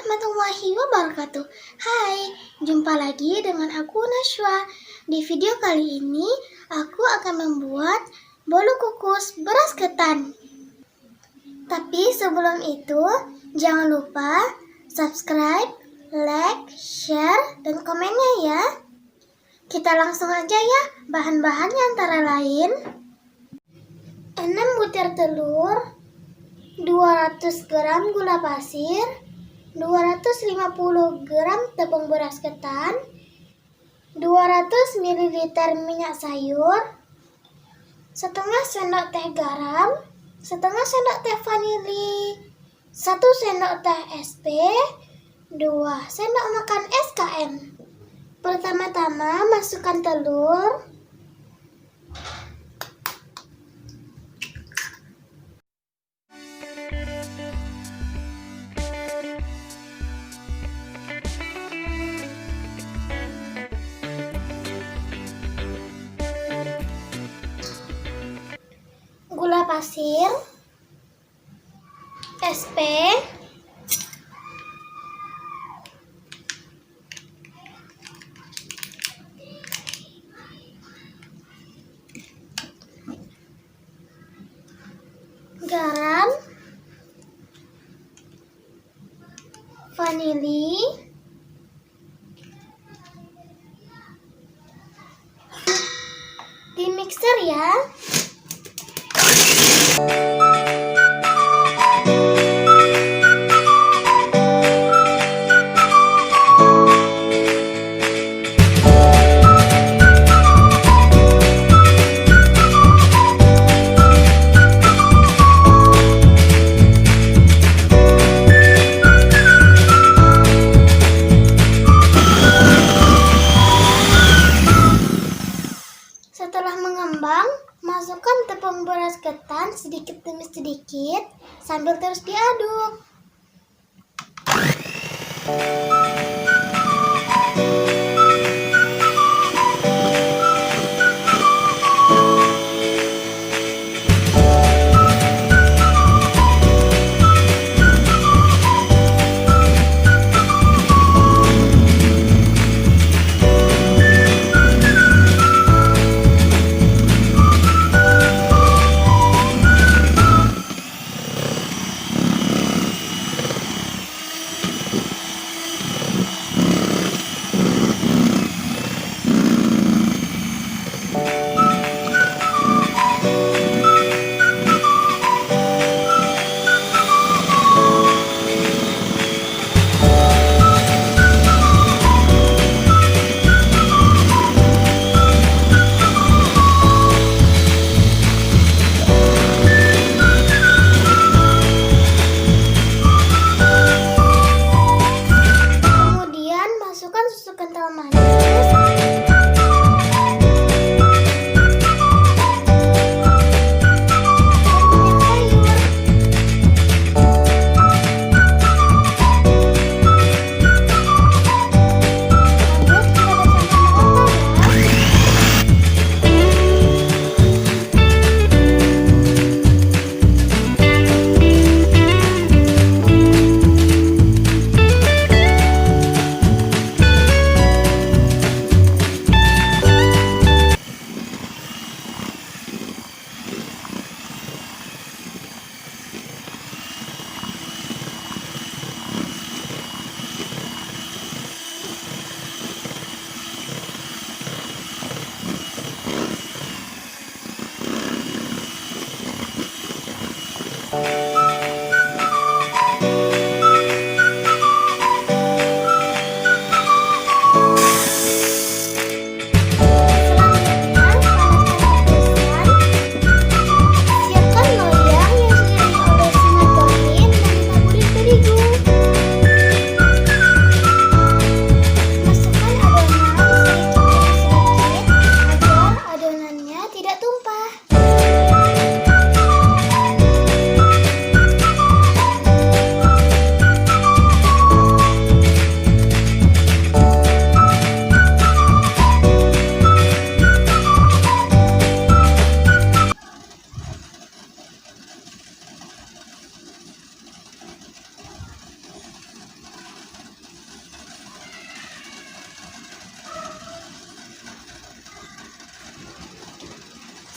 warahmatullahi wabarakatuh. Hai, jumpa lagi dengan aku Nasywa. Di video kali ini aku akan membuat bolu kukus beras ketan. Tapi sebelum itu jangan lupa subscribe, like, share, dan komennya ya. Kita langsung aja ya. Bahan-bahannya antara lain 6 butir telur, 200 gram gula pasir, 250 gram tepung beras ketan, 200 ml minyak sayur, setengah sendok teh garam, setengah sendok teh vanili, 1 sendok teh SP, 2 sendok makan SKM. Pertama-tama masukkan telur, gula pasir, SP, garam, vanili, di mixer ya. Setelah mengembang, masukkan tepung beras ketan sedikit demi sedikit sambil terus diaduk.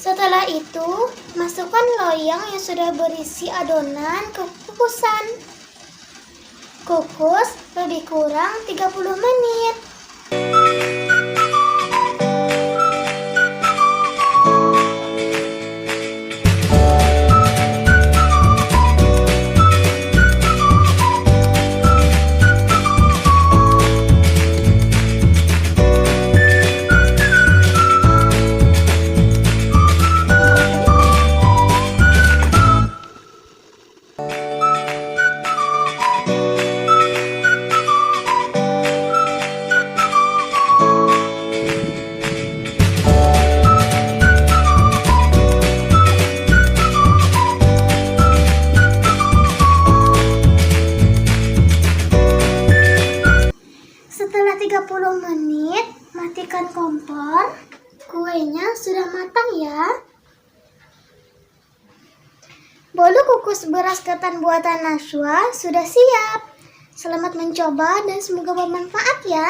Setelah itu, masukkan loyang yang sudah berisi adonan ke kukusan. Kukus lebih kurang 30 menit. Setelah 30 menit, matikan kompor. Kuenya sudah matang ya. Bolu kukus beras ketan buatan nasywa sudah siap. Selamat mencoba dan semoga bermanfaat ya.